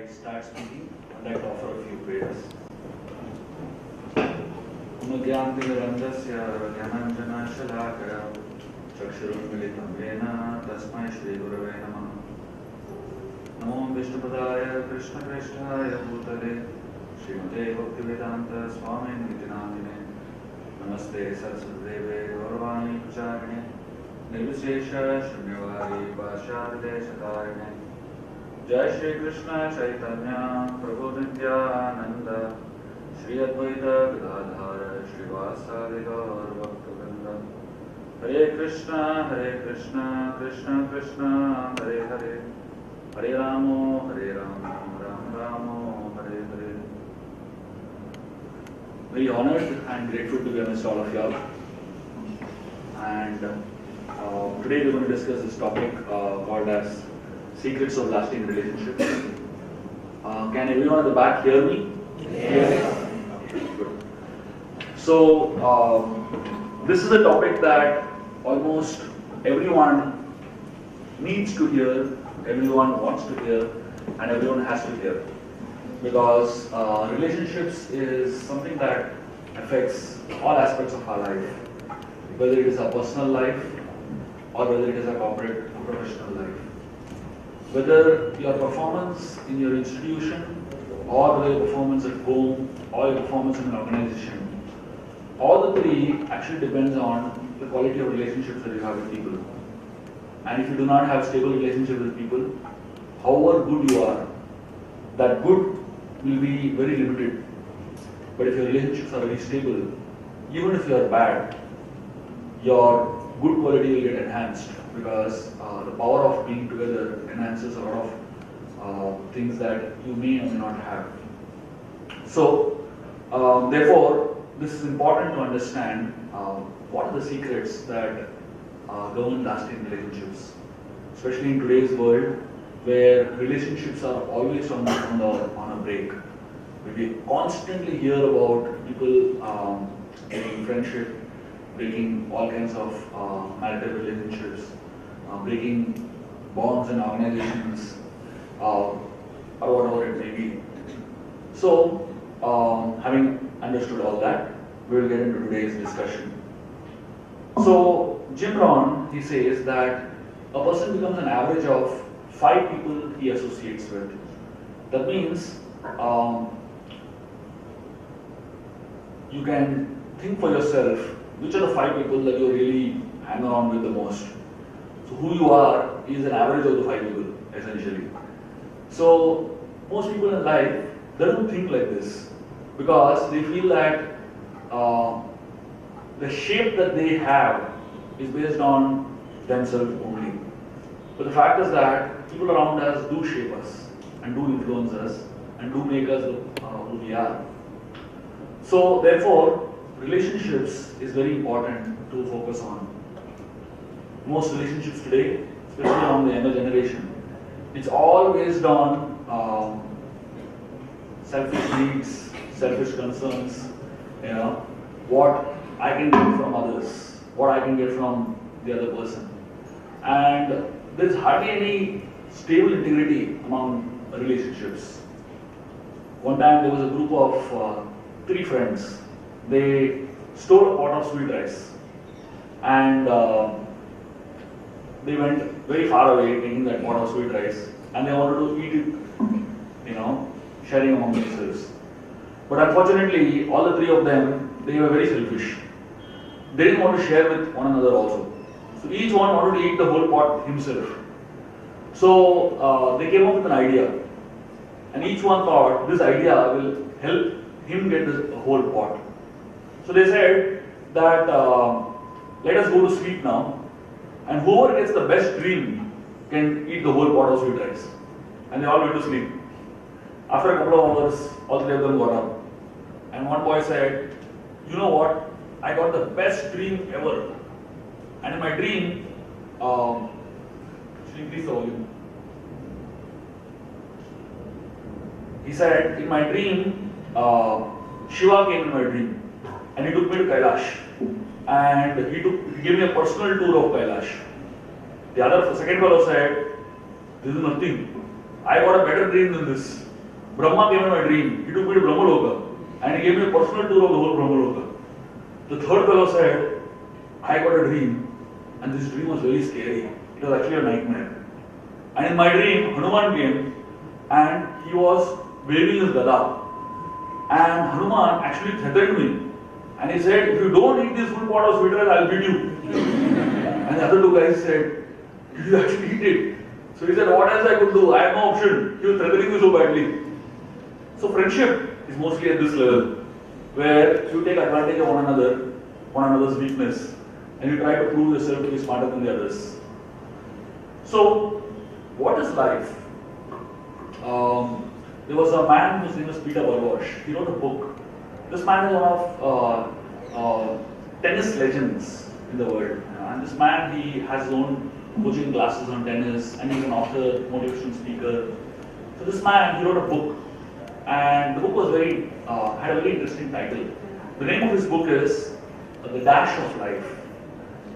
I start speaking, I'd like to offer a few prayers. Umagyantivirandasya Gyananjana Shalakara Chakshurunmilitam Vena Tasmai Shri Gurave Namah Namo Vishnupadaya Krishna Krishnaya Bhutale Srimate Bhaktivedanta Swami Nitinamine Namaste Saraswati Deve Gauravani Pracharine Nirvishesha Shunyavadi Bhashadide Sakarine Jai Shri Krishna Chaitanya Prabhu Nityananda Shri Advaita Gadadhara Srivasadi Gaur Bhaktivinoda Hare Krishna Krishna Krishna Hare Hare Hare Ramo Ram Ramo Hare Hare. Very honored and grateful to be amidst all of y'all. And today we're going to discuss this topic called as Secrets of Lasting Relationships. Can everyone at the back hear me? Yes. Okay, good. So, this is a topic that almost everyone needs to hear, everyone wants to hear, and everyone has to hear. Because relationships is something that affects all aspects of our life, whether it is our personal life or whether it is our corporate or professional life. Whether your performance in your institution or whether your performance at home or your performance in an organization, all the three actually depends on the quality of relationships that you have with people. And if you do not have stable relationships with people, however good you are, that good will be very limited. But if your relationships are very stable, even if you are bad, your good quality will get enhanced because the power of being together enhances a lot of things that you may or may not have. So, therefore, this is important to understand what are the secrets that govern lasting relationships, especially in today's world where relationships are always on a break. We constantly hear about people getting friendship, breaking all kinds of marital relationships, breaking bonds and organizations, or whatever it may be. So, having understood all that, we will get into today's discussion. So, Jim Rohn, he says that a person becomes an average of 5 people he associates with. That means you can think for yourself which are the 5 people that you really hang around with the most. So who you are is an average of the 5 people, essentially. So most people in life, they don't think like this because they feel that the shape that they have is based on themselves only. But the fact is that people around us do shape us and do influence us and do make us who we are. So therefore, relationships is very important to focus on. Most relationships today, especially among the younger generation, it's all based on selfish needs, selfish concerns, what I can get from others, what I can get from the other person. And there's hardly any stable integrity among relationships. One time there was a group of 3 friends. They stole a pot of sweet rice and they went very far away taking that pot of sweet rice and they wanted to eat it, sharing among themselves. But unfortunately, all the 3 of them, they were very selfish. They didn't want to share with one another also. So each one wanted to eat the whole pot himself. So they came up with an idea and each one thought this idea will help him get the whole pot. So they said that let us go to sleep now and whoever gets the best dream can eat the whole pot of sweet rice. And they all went to sleep. After a couple of hours, all 3 of them got up. And one boy said, you know what, I got the best dream ever. And in my dream, should you increase the volume? He said, in my dream, Shiva came in my dream and he took me to Kailash and he gave me a personal tour of Kailash. The second fellow said, this is nothing. I got a better dream than this. Brahma came in my dream. He took me to Brahmaloka and he gave me a personal tour of the whole Brahmaloka. The third fellow said, I got a dream and this dream was very scary. It was actually a nightmare. And in my dream, Hanuman came and he was waving his gada. And Hanuman actually threatened me. And he said, if you don't eat this full pot of sweet rice, I'll beat you. And the other two guys said, did you actually eat it? So he said, what else I could do? I have no option. He was threatening me so badly. So friendship is mostly at this level, where you take advantage of one another's weakness, and you try to prove yourself to be smarter than the others. So, what is life? There was a man whose name was Peter Barbosh. He wrote a book. This man is one of tennis legends in the world. And this man, he has his own coaching classes on tennis, and he's an author, motivational speaker. So this man, he wrote a book, and the book was had a very interesting title. The name of his book is The Dash of Life.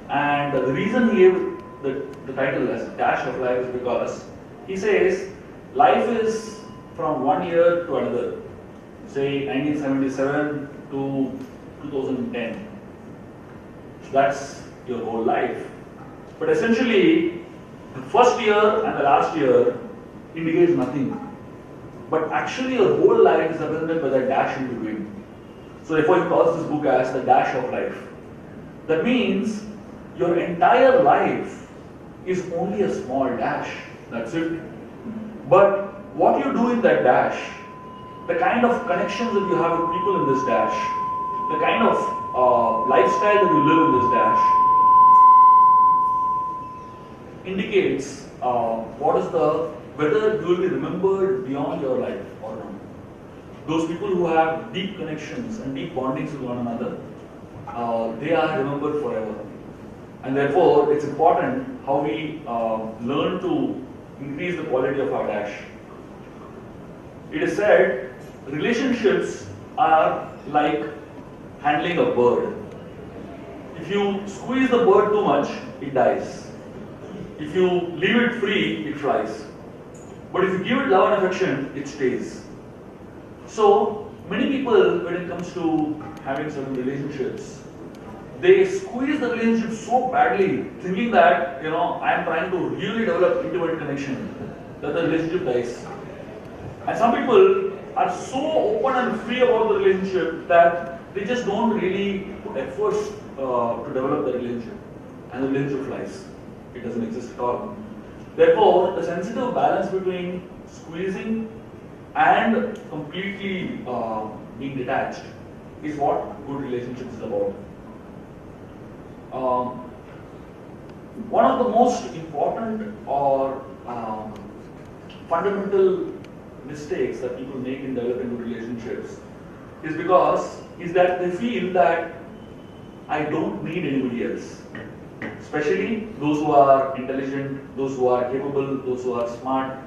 And the reason he gave the title as Dash of Life is because he says life is from 1 year to another, say 1977 to 2010. So that's your whole life. But essentially, the first year and the last year indicates nothing. But actually, your whole life is represented by that dash in between. So therefore, he calls this book as The Dash of Life. That means your entire life is only a small dash. That's it. But what you do in that dash, the kind of connections that you have with people in this dash, the kind of lifestyle that you live in this dash, indicates whether you will be remembered beyond your life or not. Those people who have deep connections and deep bondings with one another, they are remembered forever. And therefore, it's important how we learn to increase the quality of our dash. It is said, relationships are like handling a bird. If you squeeze the bird too much, it dies. If you leave it free, it flies. But if you give it love and affection, it stays. So, many people, when it comes to having certain relationships, they squeeze the relationship so badly, thinking that, I am trying to really develop intimate connection, that the relationship dies. And some people are so open and free about the relationship that they just don't really put efforts to develop the relationship. And the relationship flies. It doesn't exist at all. Therefore, the sensitive balance between squeezing and completely being detached is what good relationships is about. One of the most important or fundamental mistakes that people make in developing good relationships is that they feel that I don't need anybody else. Especially those who are intelligent, those who are capable, those who are smart.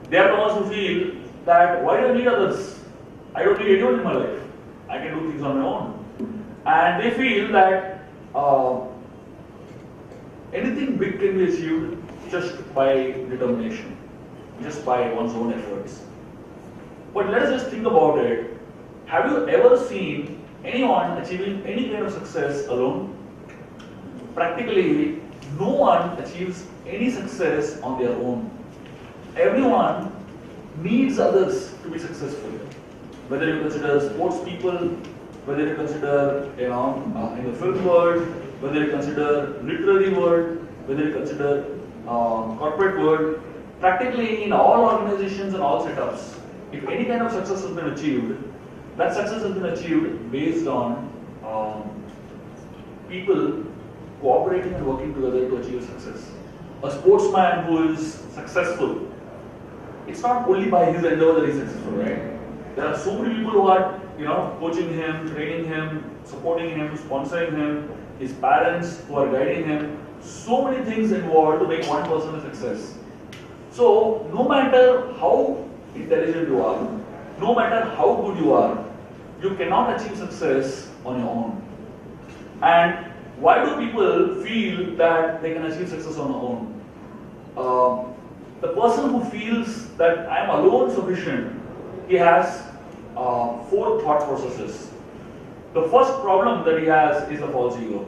They are the ones who feel that why do I need others? I don't need anyone in my life. I can do things on my own. And they feel that anything big can be achieved just by determination, just by one's own efforts. But let us just think about it. Have you ever seen anyone achieving any kind of success alone? Practically, no one achieves any success on their own. Everyone needs others to be successful. Whether you consider sports people, whether you consider in the film world, whether you consider literary world, whether you consider corporate world, practically in all organizations and all setups, if any kind of success has been achieved, that success has been achieved based on people cooperating and working together to achieve success. A sportsman who is successful, it's not only by his endeavor that he's successful, right? There are so many people who are, coaching him, training him, supporting him, sponsoring him, his parents who are guiding him. So many things involved to make one person a success. So, no matter how intelligent you are, no matter how good you are, you cannot achieve success on your own. And why do people feel that they can achieve success on their own? The person who feels that I am alone sufficient he has four thought processes. The first problem that he has is the false ego.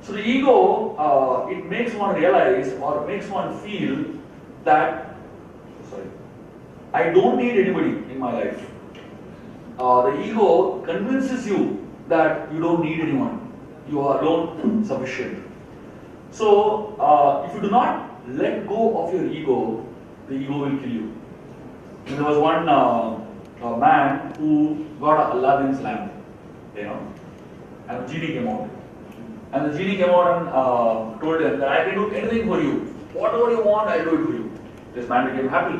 So the ego, it makes one realize or makes one feel that, I don't need anybody in my life. The ego convinces you that you don't need anyone. You are alone sufficient. So if you do not let go of your ego, the ego will kill you. There was one man who got Aladdin's lamp, and the genie came out. And the genie came out and told him that I can do anything for you. Whatever you want, I'll do it for you. This man became happy.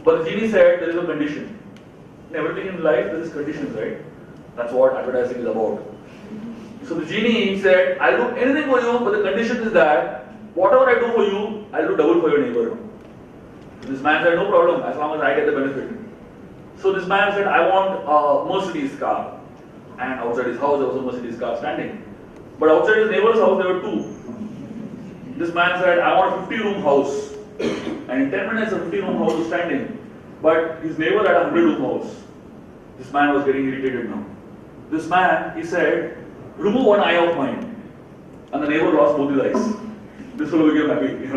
But the genie said there is a condition. In everything in life, there is conditions, right? That's what advertising is about. So the genie said, I'll do anything for you, but the condition is that whatever I do for you, I'll do double for your neighbor. This man said, no problem, as long as I get the benefit. So this man said, I want a Mercedes car. And outside his house, there was a Mercedes car standing. But outside his neighbor's house, there were two. This man said, I want a 50-room house. And in 10 minutes, a 50-room house was standing. But his neighbor had a 100-room house. This man was getting irritated now. This man, he said, remove one eye of mine. And the neighbor lost both his eyes. This fellow became happy,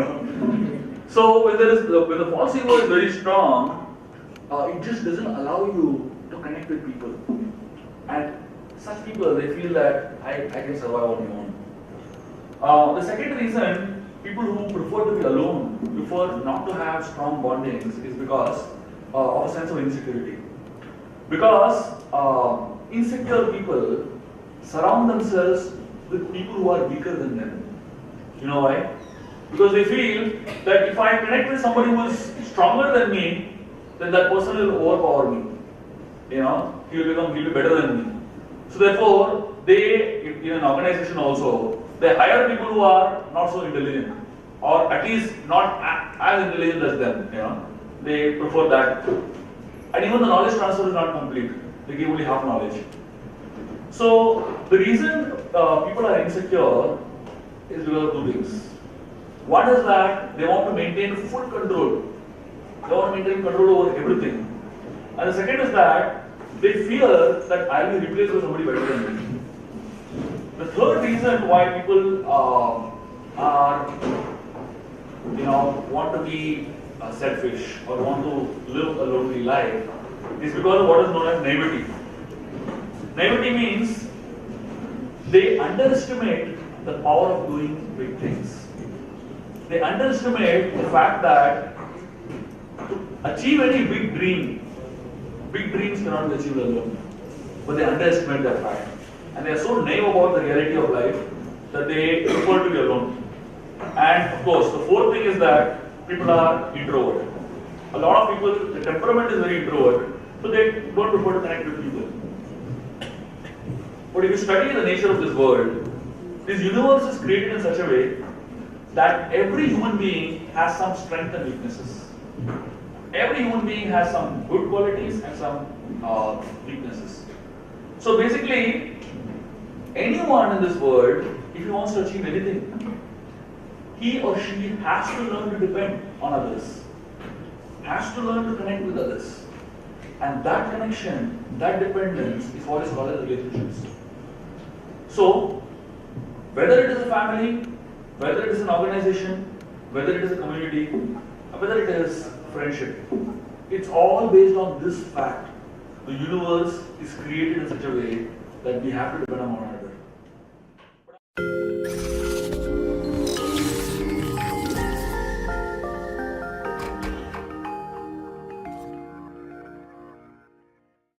So when the false ego is very strong, it just doesn't allow you to connect with people. And such people, they feel that I can survive on my own. The second reason people who prefer to be alone, prefer not to have strong bondings, is because of a sense of insecurity. Because insecure people surround themselves with people who are weaker than them. You know why? Because they feel that if I connect with somebody who is stronger than me, then that person will overpower me. He will be better than me. So therefore, they, in an organization also, they hire people who are not so intelligent, or at least not as intelligent as them. They prefer that. And even the knowledge transfer is not complete. They give only half knowledge. So the reason people are insecure is because of two things. One is that they want to maintain full control. They want to maintain control over everything. And the second is that they fear that I will be replaced by somebody better than me. The third reason why people want to be selfish or want to live a lonely life is because of what is known as naivety. Naivety means they underestimate the power of doing big things. They underestimate the fact that to achieve any big dreams cannot be achieved alone. But they underestimate that fact. And they are so naive about the reality of life that they prefer to be alone. And of course, the fourth thing is that people are introvert. A lot of people, the temperament is very introvert, so they don't prefer to connect with people. But if you study the nature of this world, this universe is created in such a way that every human being has some strengths and weaknesses. Every human being has some good qualities and some weaknesses. So basically, anyone in this world, if he wants to achieve anything, he or she has to learn to depend on others, has to learn to connect with others. And that connection, that dependence is what is called as relationships. So, whether it is a family, whether it is an organization, whether it is a community, or whether it is friendship, it's all based on this fact. The universe is created in such a way that we have to depend on one another.